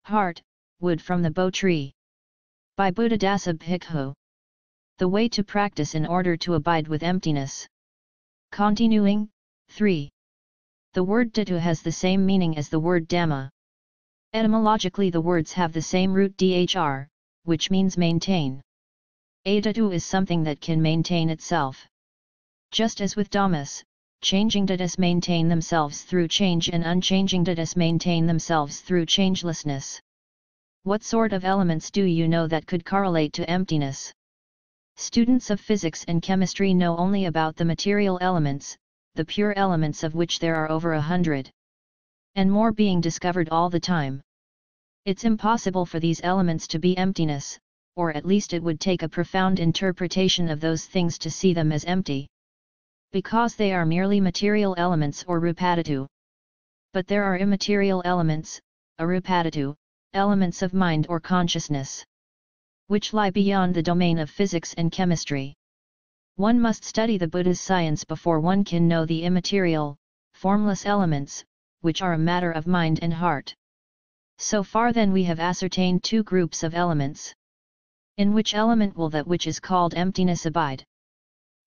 Heart, wood from the Bo tree. By Buddhadasa Bhikkhu. The way to practice in order to abide with emptiness. Continuing, 3. The word dhatu has the same meaning as the word dhamma. Etymologically the words have the same root dhr, which means maintain. A dhatu is something that can maintain itself. Just as with dhammas, changing dhatus maintain themselves through change and unchanging dhatus maintain themselves through changelessness. What sort of elements do you know that could correlate to emptiness? Students of physics and chemistry know only about the material elements, the pure elements of which there are over 100. And more being discovered all the time. It's impossible for these elements to be emptiness, or at least it would take a profound interpretation of those things to see them as empty. Because they are merely material elements or rupadhatu. But there are immaterial elements, arupadhatu, elements of mind or consciousness, which lie beyond the domain of physics and chemistry. One must study the Buddha's science before one can know the immaterial, formless elements, which are a matter of mind and heart. So far then we have ascertained two groups of elements. In which element will that which is called emptiness abide?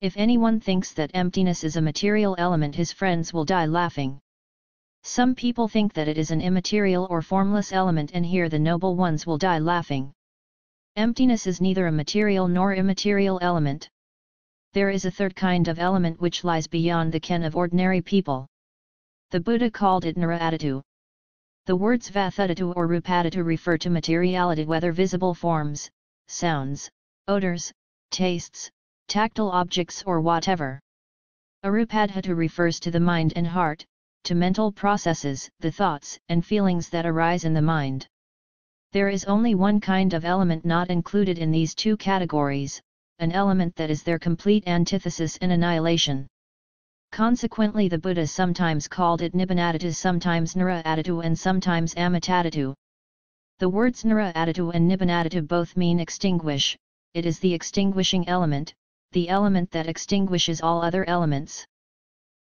If anyone thinks that emptiness is a material element, his friends will die laughing. Some people think that it is an immaterial or formless element, and here the noble ones will die laughing. Emptiness is neither a material nor immaterial element. There is a third kind of element which lies beyond the ken of ordinary people. The Buddha called it naraadhatu. The words vathudhatu or rupadhatu refer to materiality, whether visible forms, sounds, odors, tastes, tactile objects or whatever. Arupadhatu refers to the mind and heart, to mental processes, the thoughts and feelings that arise in the mind. There is only one kind of element not included in these two categories, an element that is their complete antithesis and annihilation. Consequently the Buddha sometimes called it nibbanaddhatu, sometimes naraadhatu and sometimes amitadhatu. The words naraadhatu and nibbanaddhatu both mean extinguish. It is the extinguishing element, the element that extinguishes all other elements.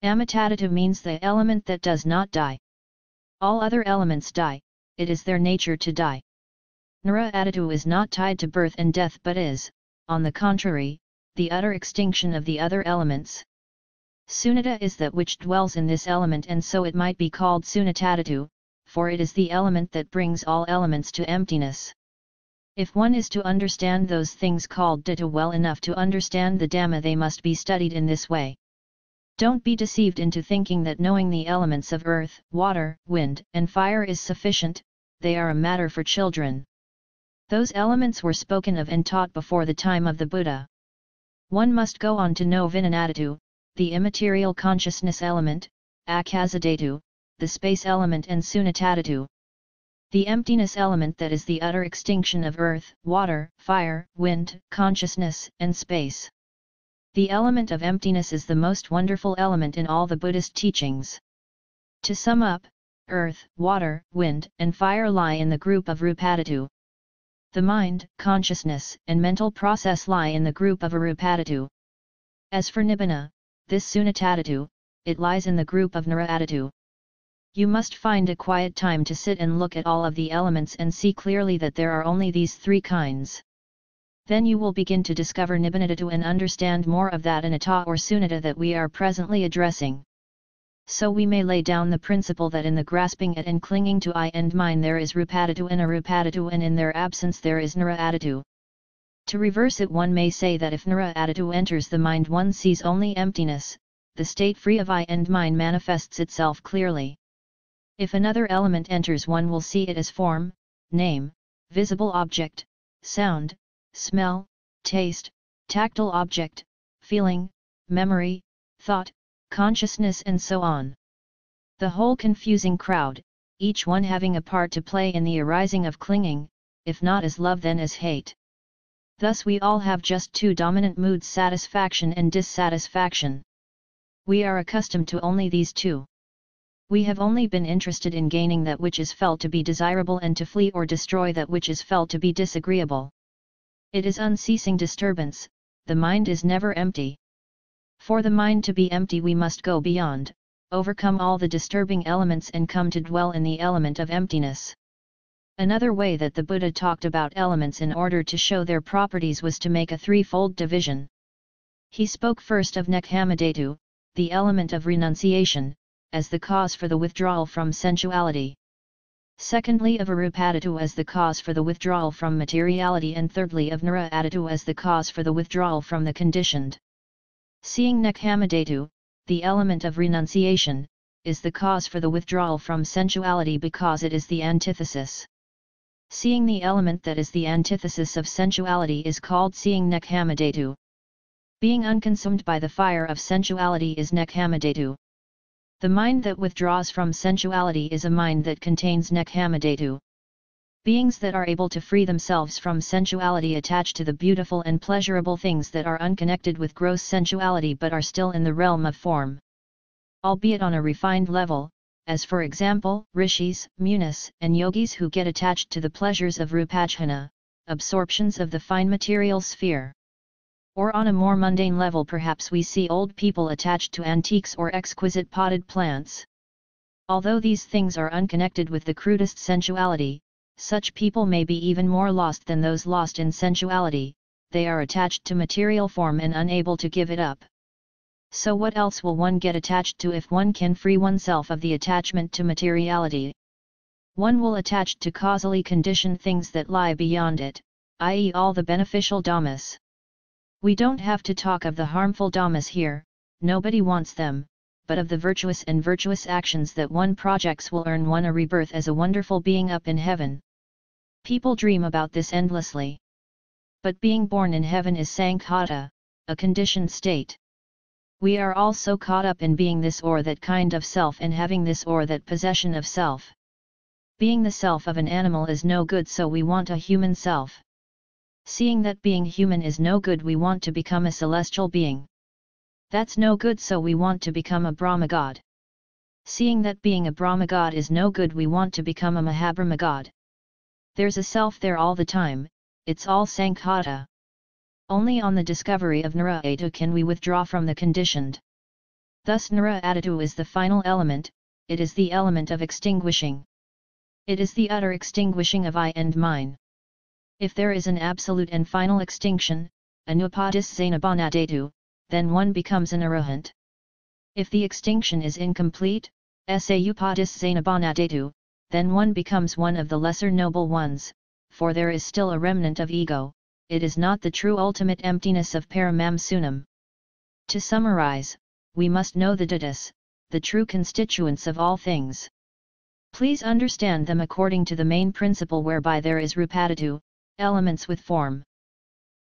Amitadhatu means the element that does not die. All other elements die, it is their nature to die. Naraadhatu is not tied to birth and death but is, on the contrary, the utter extinction of the other elements. Sunyata is that which dwells in this element, and so it might be called sunyatadhatu, for it is the element that brings all elements to emptiness. If one is to understand those things called dhatu well enough to understand the Dhamma, they must be studied in this way. Don't be deceived into thinking that knowing the elements of earth, water, wind, and fire is sufficient. They are a matter for children. Those elements were spoken of and taught before the time of the Buddha. One must go on to know Vinanadhatu, the immaterial consciousness element, Akassadhatu, the space element, and Sunyatadhatu, the emptiness element that is the utter extinction of earth, water, fire, wind, consciousness, and space. The element of emptiness is the most wonderful element in all the Buddhist teachings. To sum up, earth, water, wind, and fire lie in the group of rupadhatu. The mind, consciousness, and mental process lie in the group of arupadhatu. As for nibbana, this sunyatadhatu, it lies in the group of naraadhatu. You must find a quiet time to sit and look at all of the elements and see clearly that there are only these three kinds. Then you will begin to discover nibbana and understand more of that anatta or sunyata that we are presently addressing. So we may lay down the principle that in the grasping at and clinging to I and mine there is rupadhatu and arupadhatu, and in their absence there is naraadhatu. To reverse it, one may say that if naraadhatu enters the mind, one sees only emptiness, the state free of I and mine manifests itself clearly. If another element enters, one will see it as form, name, visible object, sound, smell, taste, tactile object, feeling, memory, thought, consciousness, and so on. The whole confusing crowd, each one having a part to play in the arising of clinging, if not as love then as hate. Thus we all have just two dominant moods, satisfaction and dissatisfaction. We are accustomed to only these two. We have only been interested in gaining that which is felt to be desirable and to flee or destroy that which is felt to be disagreeable. It is unceasing disturbance, the mind is never empty. For the mind to be empty we must go beyond, overcome all the disturbing elements and come to dwell in the element of emptiness. Another way that the Buddha talked about elements in order to show their properties was to make a threefold division. He spoke first of Nekhamadhatu, the element of renunciation, as the cause for the withdrawal from sensuality. Secondly of Arupadhatu as the cause for the withdrawal from materiality, and thirdly of Naraadhatu as the cause for the withdrawal from the conditioned. Seeing Nekhamadhatu, the element of renunciation, is the cause for the withdrawal from sensuality because it is the antithesis. Seeing the element that is the antithesis of sensuality is called seeing Nekhamadhatu. Being unconsumed by the fire of sensuality is Nekhamadhatu. The mind that withdraws from sensuality is a mind that contains Nekhamadhatu. Beings that are able to free themselves from sensuality attach to the beautiful and pleasurable things that are unconnected with gross sensuality but are still in the realm of form. Albeit on a refined level, as for example, rishis, munis, and yogis who get attached to the pleasures of rupajhana, absorptions of the fine material sphere. Or on a more mundane level, perhaps we see old people attached to antiques or exquisite potted plants. Although these things are unconnected with the crudest sensuality, such people may be even more lost than those lost in sensuality. They are attached to material form and unable to give it up. So what else will one get attached to if one can free oneself of the attachment to materiality? One will attach to causally conditioned things that lie beyond it, i.e. all the beneficial dhammas. We don't have to talk of the harmful dhammas here, nobody wants them, but of the virtuous and virtuous actions that one projects will earn one a rebirth as a wonderful being up in heaven. People dream about this endlessly. But being born in heaven is sankhata, a conditioned state. We are all so caught up in being this or that kind of self and having this or that possession of self. Being the self of an animal is no good, so we want a human self. Seeing that being human is no good, we want to become a celestial being. That's no good, so we want to become a Brahma god. Seeing that being a Brahma god is no good, we want to become a Mahabrahma god. There's a self there all the time, it's all sankhata. Only on the discovery of Naraadhatu can we withdraw from the conditioned. Thus Naraadhatu is the final element, it is the element of extinguishing. It is the utter extinguishing of I and mine. If there is an absolute and final extinction, anupadissainabanadhatu, then one becomes an arahant. If the extinction is incomplete, saupadissainabanadhatu, then one becomes one of the lesser noble ones, for there is still a remnant of ego. It is not the true ultimate emptiness of Paramam Sunam. To summarize, we must know the Dhatus, the true constituents of all things. Please understand them according to the main principle whereby there is Rupadhatu, elements with form.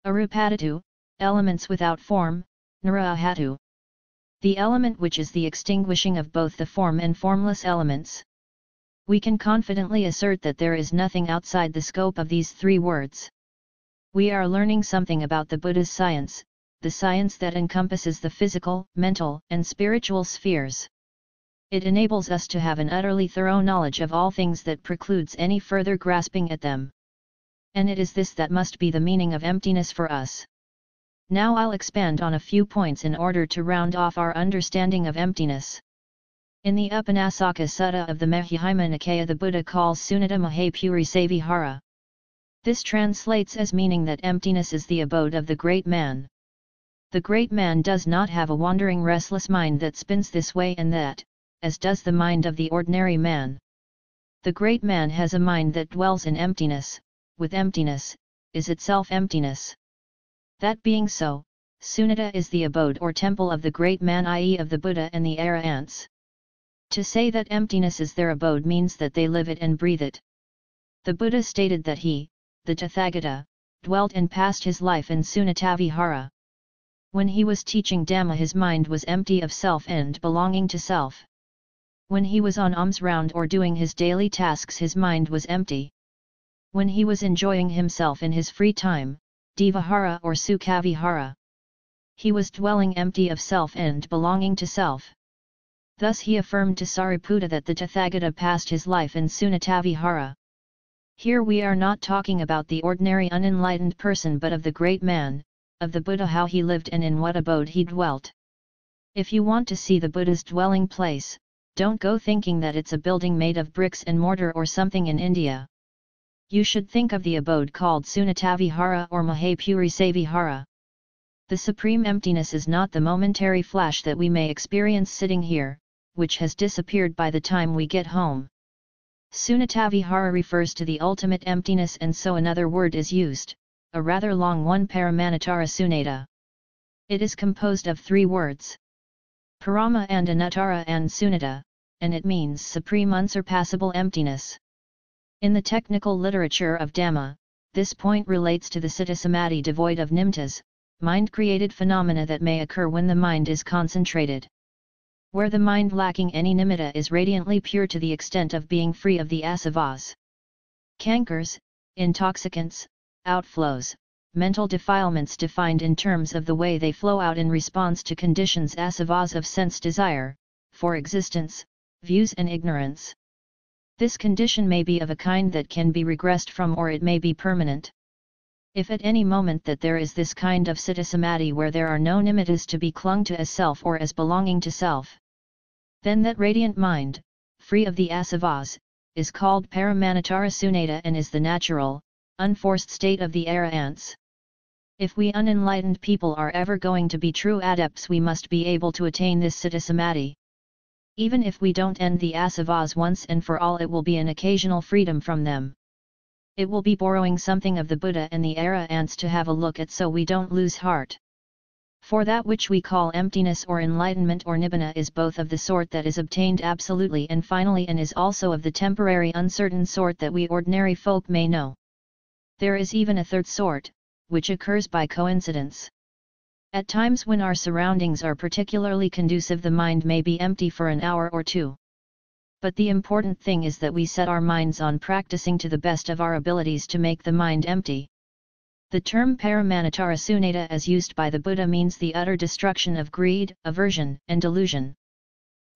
Arupadhatu, elements without form, Naraadhatu. The element which is the extinguishing of both the form and formless elements. We can confidently assert that there is nothing outside the scope of these three words. We are learning something about the Buddha's science, the science that encompasses the physical, mental, and spiritual spheres. It enables us to have an utterly thorough knowledge of all things that precludes any further grasping at them. And it is this that must be the meaning of emptiness for us. Now I'll expand on a few points in order to round off our understanding of emptiness. In the Upanasaka Sutta of the Majjhima Nikaya, the Buddha calls Sunyata Mahapuri Savihara. This translates as meaning that emptiness is the abode of the great man. The great man does not have a wandering restless mind that spins this way and that, as does the mind of the ordinary man. The great man has a mind that dwells in emptiness, with emptiness, is itself emptiness. That being so, Sunyata is the abode or temple of the great man, i.e. of the Buddha and the Arahants. To say that emptiness is their abode means that they live it and breathe it. The Buddha stated that he, the Tathagata, dwelt and passed his life in Sunyatavihara. When he was teaching Dhamma, his mind was empty of self and belonging to self. When he was on alms round or doing his daily tasks, his mind was empty. When he was enjoying himself in his free time, Devahara or Sukhavihara, he was dwelling empty of self and belonging to self. Thus he affirmed to Sariputta that the Tathagata passed his life in Sunyatavihara. Here we are not talking about the ordinary unenlightened person but of the great man, of the Buddha, how he lived and in what abode he dwelt. If you want to see the Buddha's dwelling place, don't go thinking that it's a building made of bricks and mortar or something in India. You should think of the abode called Sunatavihara or Mahapurusavihara. The supreme emptiness is not the momentary flash that we may experience sitting here, which has disappeared by the time we get home. Sunatavihara refers to the ultimate emptiness, and so another word is used, a rather long one, Paramanatara Sunata. It is composed of 3 words, Parama and Anuttara and Sunata, and it means supreme unsurpassable emptiness. In the technical literature of Dhamma, this point relates to the Citta Samadhi devoid of nimittas, mind-created phenomena that may occur when the mind is concentrated. Where the mind lacking any nimitta is radiantly pure to the extent of being free of the asavas. Cankers, intoxicants, outflows, mental defilements defined in terms of the way they flow out in response to conditions, asavas of sense desire, for existence, views and ignorance. This condition may be of a kind that can be regressed from, or it may be permanent. If at any moment that there is this kind of citta samadhi where there are no nimittas to be clung to as self or as belonging to self, then that radiant mind, free of the asavas, is called Paramanatara Sunata and is the natural, unforced state of the arahants. If we unenlightened people are ever going to be true adepts, we must be able to attain this citta samadhi. Even if we don't end the asavas once and for all, it will be an occasional freedom from them. It will be borrowing something of the Buddha and the arahants to have a look at, so we don't lose heart. For that which we call emptiness or enlightenment or nibbana is both of the sort that is obtained absolutely and finally, and is also of the temporary uncertain sort that we ordinary folk may know. There is even a third sort, which occurs by coincidence. At times when our surroundings are particularly conducive, the mind may be empty for an hour or 2. But the important thing is that we set our minds on practicing to the best of our abilities to make the mind empty. The term Paramanatara Sunata as used by the Buddha means the utter destruction of greed, aversion, and delusion.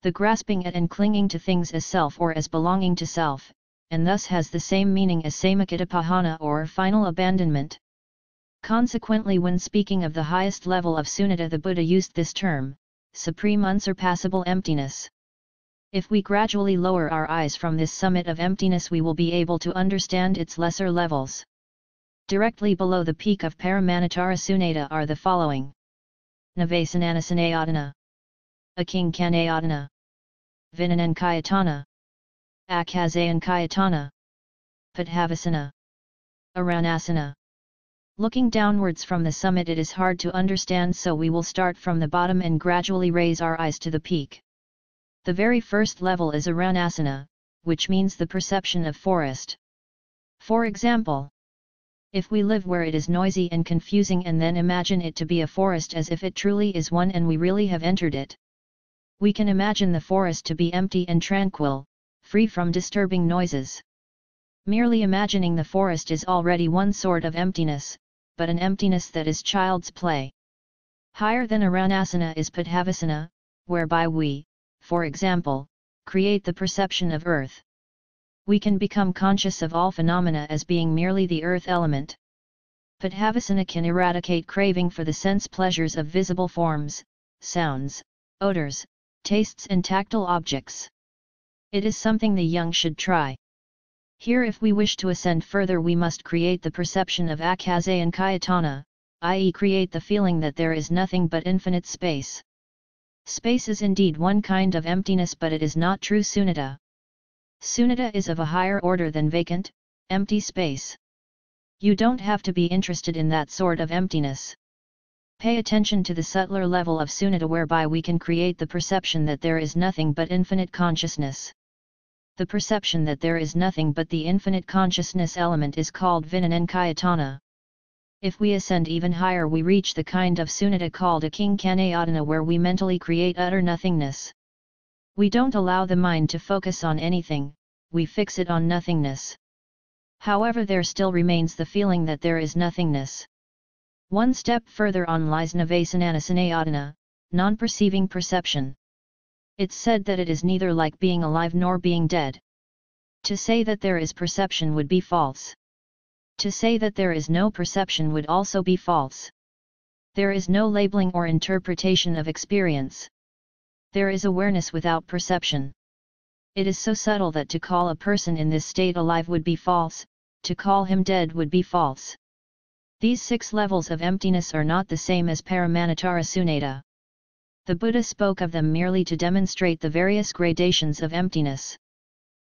The grasping at and clinging to things as self or as belonging to self, and thus has the same meaning as Samakitapahana or final abandonment. Consequently, when speaking of the highest level of Sunata, the Buddha used this term, supreme unsurpassable emptiness. If we gradually lower our eyes from this summit of emptiness, we will be able to understand its lesser levels. Directly below the peak of Paramanatara Sunata are the following: Navasananasanayatana, Akinkanayatana, Vinanankayatana, Akazayankayatana, Padhavasana, Aranasana. Looking downwards from the summit, it is hard to understand, so we will start from the bottom and gradually raise our eyes to the peak. The very first level is Aranasana, which means the perception of forest. For example, if we live where it is noisy and confusing and then imagine it to be a forest as if it truly is one and we really have entered it, we can imagine the forest to be empty and tranquil, free from disturbing noises. Merely imagining the forest is already one sort of emptiness, but an emptiness that is child's play. Higher than Aranasana is Padhavasana, whereby we, for example, create the perception of earth. We can become conscious of all phenomena as being merely the earth element. Padhavasana can eradicate craving for the sense pleasures of visible forms, sounds, odors, tastes and tactile objects. It is something the young should try. Here, if we wish to ascend further, we must create the perception of Akazayankayatana, i.e. create the feeling that there is nothing but infinite space. Space is indeed one kind of emptiness, but it is not true Sunata. Sunata is of a higher order than vacant, empty space. You don't have to be interested in that sort of emptiness. Pay attention to the subtler level of Sunata whereby we can create the perception that there is nothing but infinite consciousness. The perception that there is nothing but the infinite consciousness element is called Vinanankayatana. If we ascend even higher, we reach the kind of Sunata called Akinkanayatana, where we mentally create utter nothingness. We don't allow the mind to focus on anything, we fix it on nothingness. However, there still remains the feeling that there is nothingness. One step further on lies Navasananasanayatana, non-perceiving perception. It's said that it is neither like being alive nor being dead. To say that there is perception would be false. To say that there is no perception would also be false. There is no labeling or interpretation of experience. There is awareness without perception. It is so subtle that to call a person in this state alive would be false, to call him dead would be false. These 6 levels of emptiness are not the same as Paramanitara Sunnata. The Buddha spoke of them merely to demonstrate the various gradations of emptiness.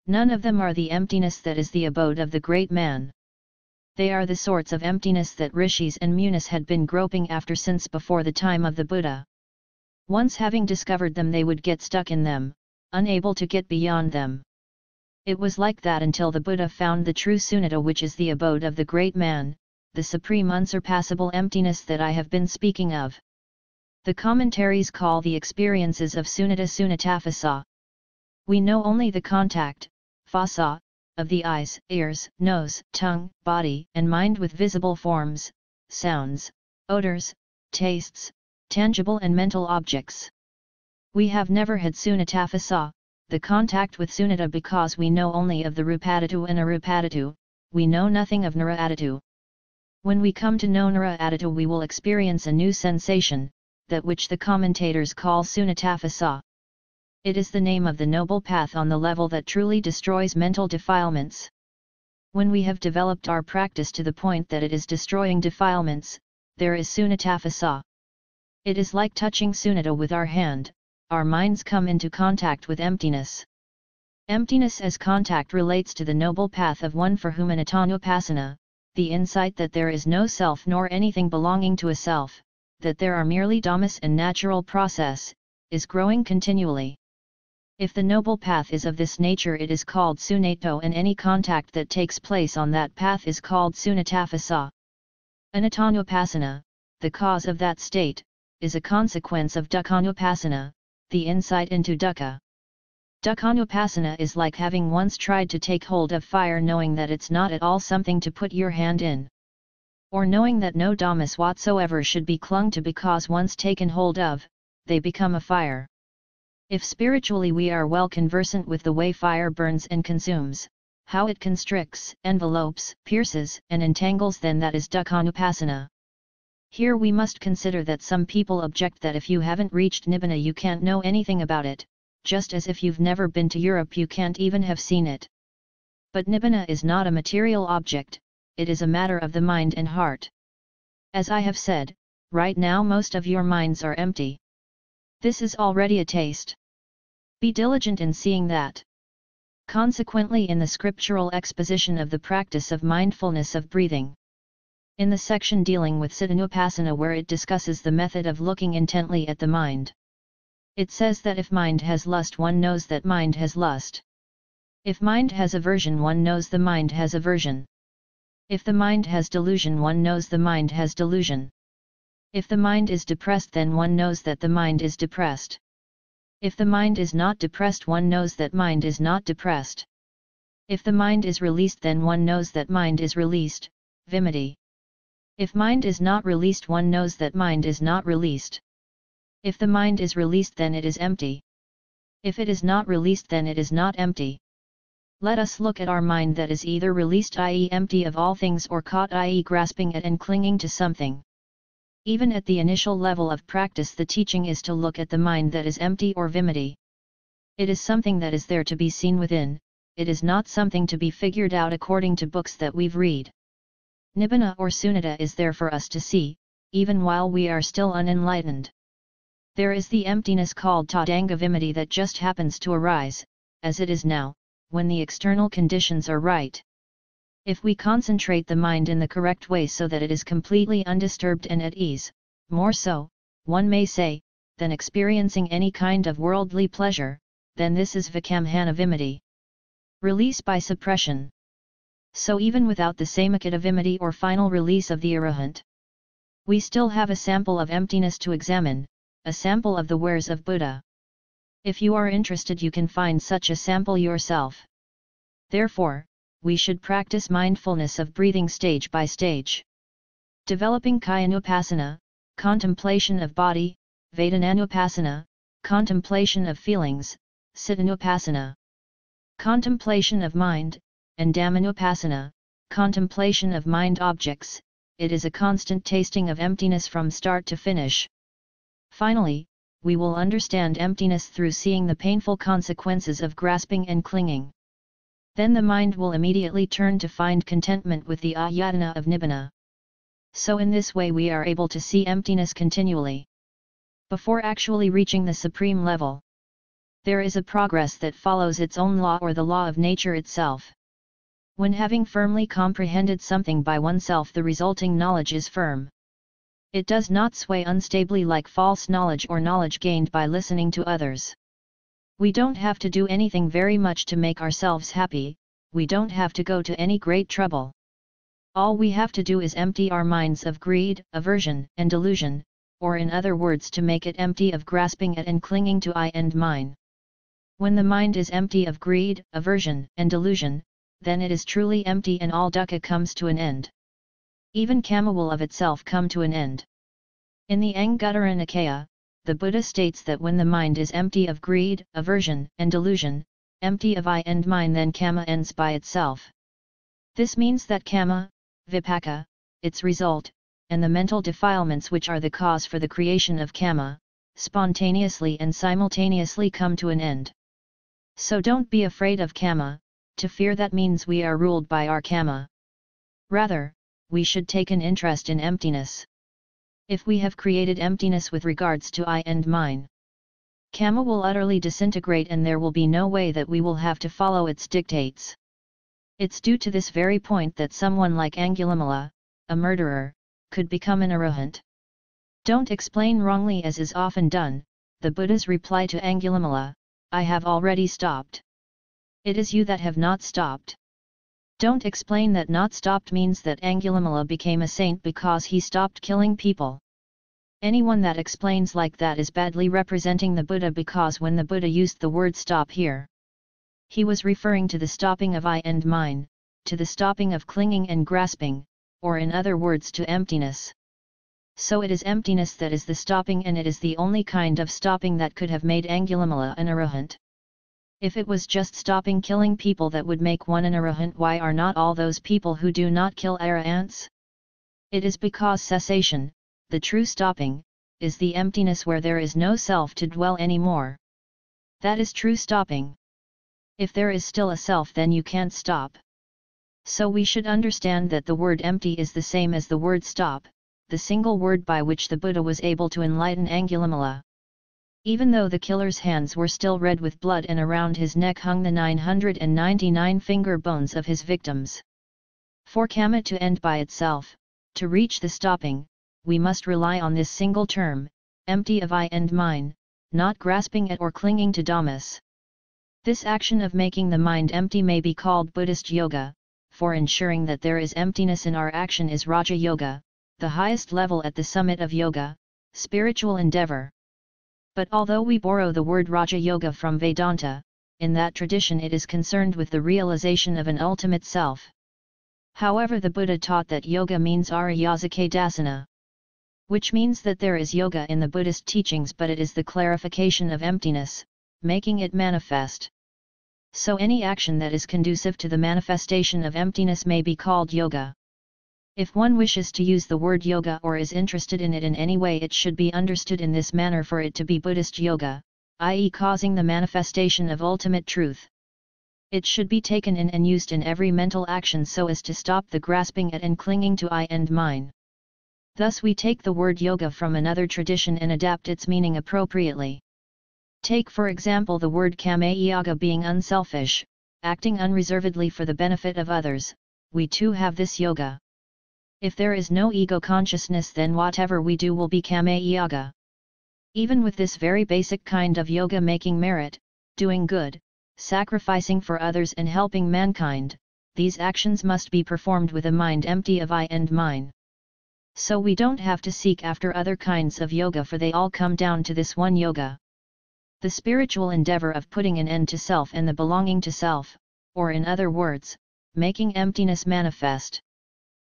None of them are the emptiness that is the abode of the great man. They are the sorts of emptiness that rishis and munis had been groping after since before the time of the Buddha. Once having discovered them, they would get stuck in them, unable to get beyond them. It was like that until the Buddha found the true Sunnata, which is the abode of the great man, the supreme unsurpassable emptiness that I have been speaking of. The commentaries call the experiences of Sunnata Sunnataphasa. We know only the contact, phasa, of the eyes, ears, nose, tongue, body, and mind with visible forms, sounds, odors, tastes, tangible and mental objects. We have never had Sunnataphasa, the contact with Sunnata, because we know only of the Rupadhatu and Arupadhatu, we know nothing of Naraadhatu. When we come to know Naraadhatu, we will experience a new sensation, that which the commentators call Sunnataphasa. It is the name of the noble path on the level that truly destroys mental defilements. When we have developed our practice to the point that it is destroying defilements, there is Sunnataphasa. It is like touching Sunnata with our hand, our minds come into contact with emptiness. Emptiness as contact relates to the noble path of one for whom Anattanupassana, the insight that there is no self nor anything belonging to a self, that there are merely dhammas and natural process, is growing continually. If the noble path is of this nature, it is called Sunnato, and any contact that takes place on that path is called Sunnataphasa. Anattanupassana, the cause of that state, is a consequence of Dukkhanupassana, the insight into dukkha. Dukkhanupassana is like having once tried to take hold of fire, knowing that it's not at all something to put your hand in. Or knowing that no dhammas whatsoever should be clung to, because once taken hold of, they become a fire. If spiritually we are well conversant with the way fire burns and consumes, how it constricts, envelopes, pierces, and entangles, then that is Dukkhanupassana. Here we must consider that some people object that if you haven't reached Nibbana you can't know anything about it, just as if you've never been to Europe you can't even have seen it. But Nibbana is not a material object, it is a matter of the mind and heart. As I have said, right now most of your minds are empty. This is already a taste. Be diligent in seeing that. Consequently, in the scriptural exposition of the practice of mindfulness of breathing, in the section dealing with Cittanupassana, where it discusses the method of looking intently at the mind, it says that if mind has lust, one knows that mind has lust. If mind has aversion, one knows the mind has aversion. If the mind has delusion, one knows the mind has delusion. If the mind is depressed, then one knows that the mind is depressed. If the mind is not depressed, one knows that mind is not depressed. If the mind is released, then one knows that mind is released, vimutti. If mind is not released, one knows that mind is not released. If the mind is released, then it is empty. If it is not released, then it is not empty. Let us look at our mind that is either released, i.e. empty of all things, or caught, i.e. grasping at and clinging to something. Even at the initial level of practice, the teaching is to look at the mind that is empty or vimutti. It is something that is there to be seen within, it is not something to be figured out according to books that we've read. Nibbana or Sunnata is there for us to see, even while we are still unenlightened. There is the emptiness called Tadanga vimutti that just happens to arise, as it is now, when the external conditions are right. If we concentrate the mind in the correct way so that it is completely undisturbed and at ease, more so, one may say, than experiencing any kind of worldly pleasure, then this is Vikamhana vimutti. Release by suppression. So even without the Samakata vimutti or final release of the Arahant, we still have a sample of emptiness to examine, a sample of the wares of Buddha. If you are interested, you can find such a sample yourself. Therefore, we should practice mindfulness of breathing stage by stage. Developing Kayanupassana, contemplation of body, Vedananupassana, contemplation of feelings, Cittanupassana, contemplation of mind, and Dhammanupassana, contemplation of mind objects. It is a constant tasting of emptiness from start to finish. Finally, we will understand emptiness through seeing the painful consequences of grasping and clinging. Then the mind will immediately turn to find contentment with the ayatana of nibbana. So in this way we are able to see emptiness continually. Before actually reaching the supreme level, there is a progress that follows its own law or the law of nature itself. When having firmly comprehended something by oneself, the resulting knowledge is firm. It does not sway unstably like false knowledge or knowledge gained by listening to others. We don't have to do anything very much to make ourselves happy, we don't have to go to any great trouble. All we have to do is empty our minds of greed, aversion, and delusion, or in other words to make it empty of grasping at and clinging to I and mine. When the mind is empty of greed, aversion, and delusion, then it is truly empty and all dukkha comes to an end. Even kama will of itself come to an end. In the Anguttara Nikaya, the Buddha states that when the mind is empty of greed, aversion, and delusion, empty of I and mine, then kama ends by itself. This means that kama, vipaka, its result, and the mental defilements which are the cause for the creation of kama, spontaneously and simultaneously come to an end. So don't be afraid of kama, to fear that means we are ruled by our kama. Rather, we should take an interest in emptiness. If we have created emptiness with regards to I and mine, kama will utterly disintegrate and there will be no way that we will have to follow its dictates. It's due to this very point that someone like Angulimala, a murderer, could become an arahant. Don't explain wrongly as is often done, the Buddha's reply to Angulimala, I have already stopped. It is you that have not stopped. Don't explain that not stopped means that Angulimala became a saint because he stopped killing people. Anyone that explains like that is badly representing the Buddha, because when the Buddha used the word stop here, he was referring to the stopping of I and mine, to the stopping of clinging and grasping, or in other words to emptiness. So it is emptiness that is the stopping, and it is the only kind of stopping that could have made Angulimala an arahant. If it was just stopping killing people that would make one an arahant, why are not all those people who do not kill arahants? It is because cessation, the true stopping, is the emptiness where there is no self to dwell anymore. That is true stopping. If there is still a self, then you can't stop. So we should understand that the word empty is the same as the word stop, the single word by which the Buddha was able to enlighten Angulimala. Even though the killer's hands were still red with blood and around his neck hung the 999 finger bones of his victims. For kama to end by itself, to reach the stopping, we must rely on this single term, empty of I and mine, not grasping at or clinging to dhammas. This action of making the mind empty may be called Buddhist yoga, for ensuring that there is emptiness in our action is Raja Yoga, the highest level at the summit of yoga, spiritual endeavor. But although we borrow the word Raja Yoga from Vedanta, in that tradition it is concerned with the realization of an ultimate self. However, the Buddha taught that yoga means Ariyasake Dasana, which means that there is yoga in the Buddhist teachings, but it is the clarification of emptiness, making it manifest. So any action that is conducive to the manifestation of emptiness may be called yoga. If one wishes to use the word yoga or is interested in it in any way, it should be understood in this manner for it to be Buddhist yoga, i.e. causing the manifestation of ultimate truth. It should be taken in and used in every mental action so as to stop the grasping at and clinging to I and mine. Thus we take the word yoga from another tradition and adapt its meaning appropriately. Take for example the word kama-yoga, being unselfish, acting unreservedly for the benefit of others. We too have this yoga. If there is no ego consciousness, then whatever we do will be kama-yoga. Even with this very basic kind of yoga, making merit, doing good, sacrificing for others and helping mankind, these actions must be performed with a mind empty of I and mine. So we don't have to seek after other kinds of yoga, for they all come down to this one yoga. The spiritual endeavor of putting an end to self and the belonging to self, or in other words, making emptiness manifest.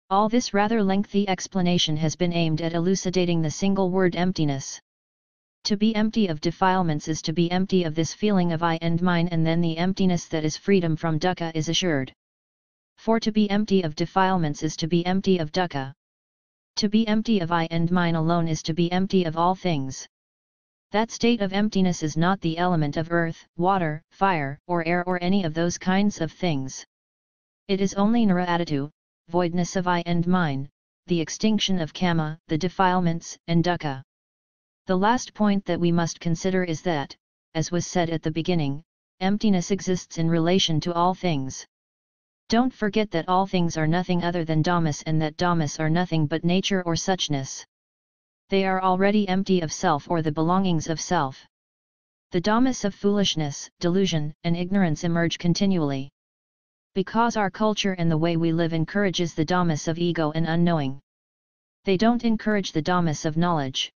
All this rather lengthy explanation has been aimed at elucidating the single word emptiness. To be empty of defilements is to be empty of this feeling of I and mine, and then the emptiness that is freedom from dukkha is assured. For to be empty of defilements is to be empty of dukkha. To be empty of I and mine alone is to be empty of all things. That state of emptiness is not the element of earth, water, fire, or air or any of those kinds of things. It is only nirvana, voidness of I and mine, the extinction of kama, the defilements, and dukkha. The last point that we must consider is that, as was said at the beginning, emptiness exists in relation to all things. Don't forget that all things are nothing other than dhammas and that dhammas are nothing but nature or suchness. They are already empty of self or the belongings of self. The dhammas of foolishness, delusion, and ignorance emerge continually. Because our culture and the way we live encourages the dhammas of ego and unknowing. They don't encourage the dhammas of knowledge.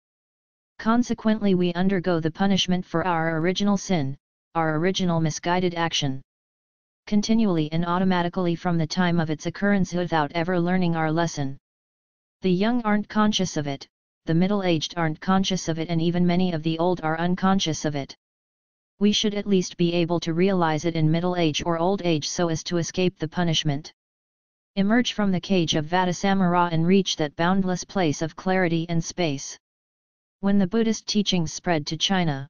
Consequently, we undergo the punishment for our original sin, our original misguided action. Continually and automatically from the time of its occurrence without ever learning our lesson. The young aren't conscious of it, the middle-aged aren't conscious of it, and even many of the old are unconscious of it. We should at least be able to realize it in middle age or old age so as to escape the punishment. Emerge from the cage of Vadasamara and reach that boundless place of clarity and space. When the Buddhist teachings spread to China,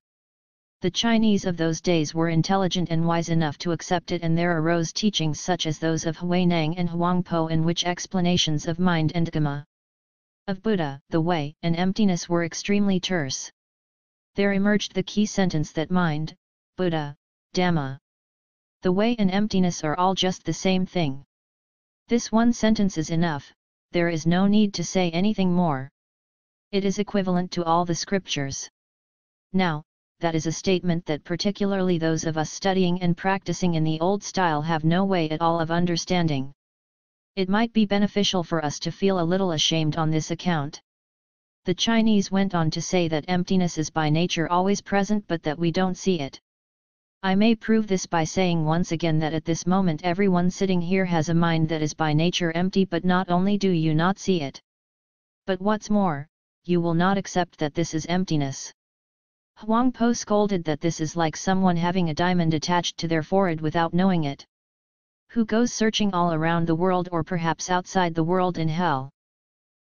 the Chinese of those days were intelligent and wise enough to accept it, and there arose teachings such as those of Huineng and Huangpo, in which explanations of mind and Dhamma, of Buddha, the way, and emptiness were extremely terse. There emerged the key sentence that mind, Buddha, Dhamma, the way and emptiness are all just the same thing. This one sentence is enough, there is no need to say anything more. It is equivalent to all the scriptures. Now, that is a statement that particularly those of us studying and practicing in the old style have no way at all of understanding. It might be beneficial for us to feel a little ashamed on this account. The Chinese went on to say that emptiness is by nature always present but that we don't see it. I may prove this by saying once again that at this moment everyone sitting here has a mind that is by nature empty, but not only do you not see it, but what's more, you will not accept that this is emptiness. Huangpo scolded that this is like someone having a diamond attached to their forehead without knowing it. Who goes searching all around the world, or perhaps outside the world in hell,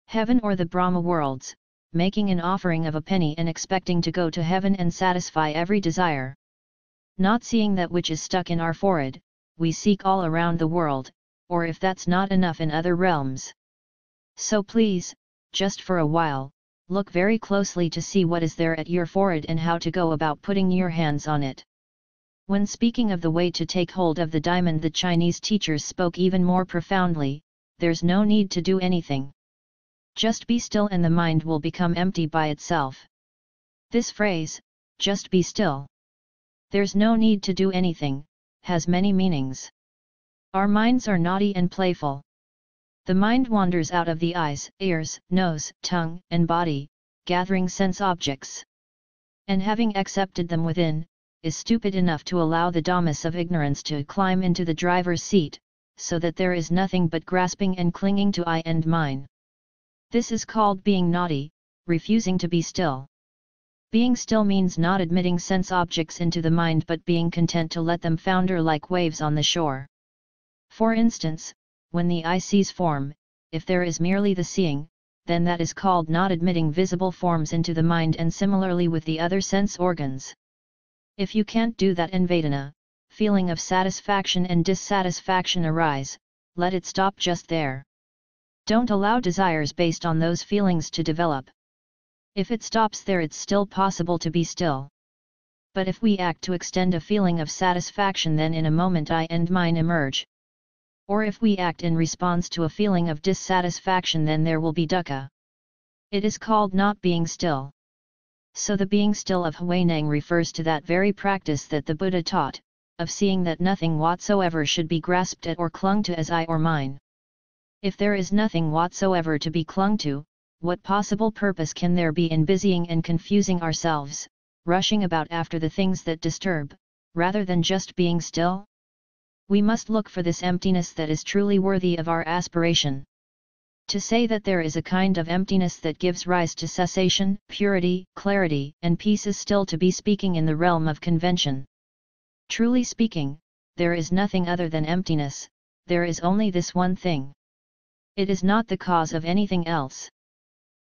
heaven or the Brahma worlds, making an offering of a penny and expecting to go to heaven and satisfy every desire. Not seeing that which is stuck in our forehead, we seek all around the world, or if that's not enough, in other realms. So please, just for a while, look very closely to see what is there at your forehead and how to go about putting your hands on it. When speaking of the way to take hold of the diamond, the Chinese teachers spoke even more profoundly. There's no need to do anything. Just be still and the mind will become empty by itself. This phrase, just be still, there's no need to do anything, has many meanings. Our minds are naughty and playful. The mind wanders out of the eyes, ears, nose, tongue, and body, gathering sense objects. And having accepted them within, is stupid enough to allow the dhammas of ignorance to climb into the driver's seat, so that there is nothing but grasping and clinging to I and mine. This is called being naughty, refusing to be still. Being still means not admitting sense objects into the mind but being content to let them founder like waves on the shore. For instance, when the eye sees form, if there is merely the seeing, then that is called not admitting visible forms into the mind, and similarly with the other sense organs. If you can't do that and Vedana, feeling of satisfaction and dissatisfaction arise, let it stop just there. Don't allow desires based on those feelings to develop. If it stops there, it's still possible to be still. But if we act to extend a feeling of satisfaction, then in a moment I and mine emerge. Or if we act in response to a feeling of dissatisfaction, then there will be dukkha. It is called not being still. So the being still of Huineng refers to that very practice that the Buddha taught, of seeing that nothing whatsoever should be grasped at or clung to as I or mine. If there is nothing whatsoever to be clung to, what possible purpose can there be in busying and confusing ourselves, rushing about after the things that disturb, rather than just being still? We must look for this emptiness that is truly worthy of our aspiration. To say that there is a kind of emptiness that gives rise to cessation, purity, clarity, and peace is still to be speaking in the realm of convention. Truly speaking, there is nothing other than emptiness, there is only this one thing. It is not the cause of anything else.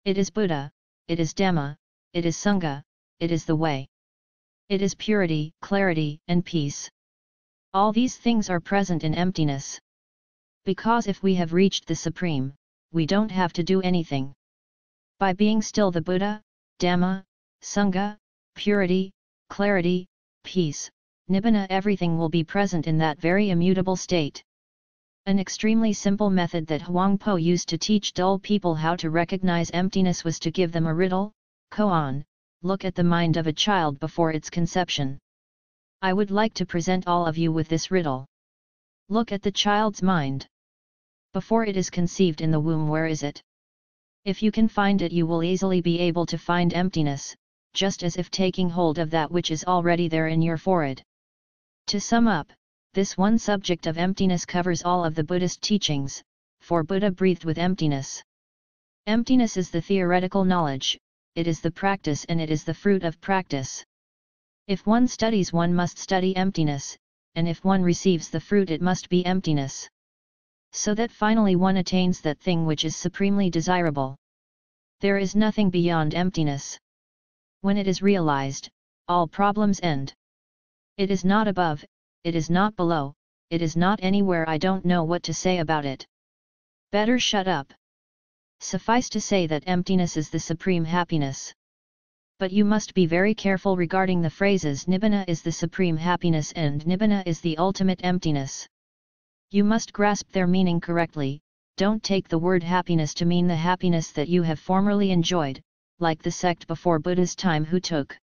It is Buddha, it is Dhamma, it is Sangha, it is the way. It is purity, clarity, and peace. All these things are present in emptiness. Because if we have reached the Supreme, we don't have to do anything. By being still the Buddha, Dhamma, Sangha, purity, clarity, peace, Nibbana, everything will be present in that very immutable state. An extremely simple method that Huangpo used to teach dull people how to recognize emptiness was to give them a riddle: koan, look at the mind of a child before its conception. I would like to present all of you with this riddle. Look at the child's mind. Before it is conceived in the womb, where is it? If you can find it, you will easily be able to find emptiness, just as if taking hold of that which is already there in your forehead. To sum up, this one subject of emptiness covers all of the Buddhist teachings, for Buddha breathed with emptiness. Emptiness is the theoretical knowledge, it is the practice, and it is the fruit of practice. If one studies, one must study emptiness, and if one receives the fruit, it must be emptiness. So that finally one attains that thing which is supremely desirable. There is nothing beyond emptiness. When it is realized, all problems end. It is not above, it is not below, it is not anywhere. I don't know what to say about it. Better shut up. Suffice to say that emptiness is the supreme happiness. But you must be very careful regarding the phrases Nibbana is the supreme happiness and Nibbana is the ultimate emptiness. You must grasp their meaning correctly. Don't take the word happiness to mean the happiness that you have formerly enjoyed, like the sect before Buddha's time who took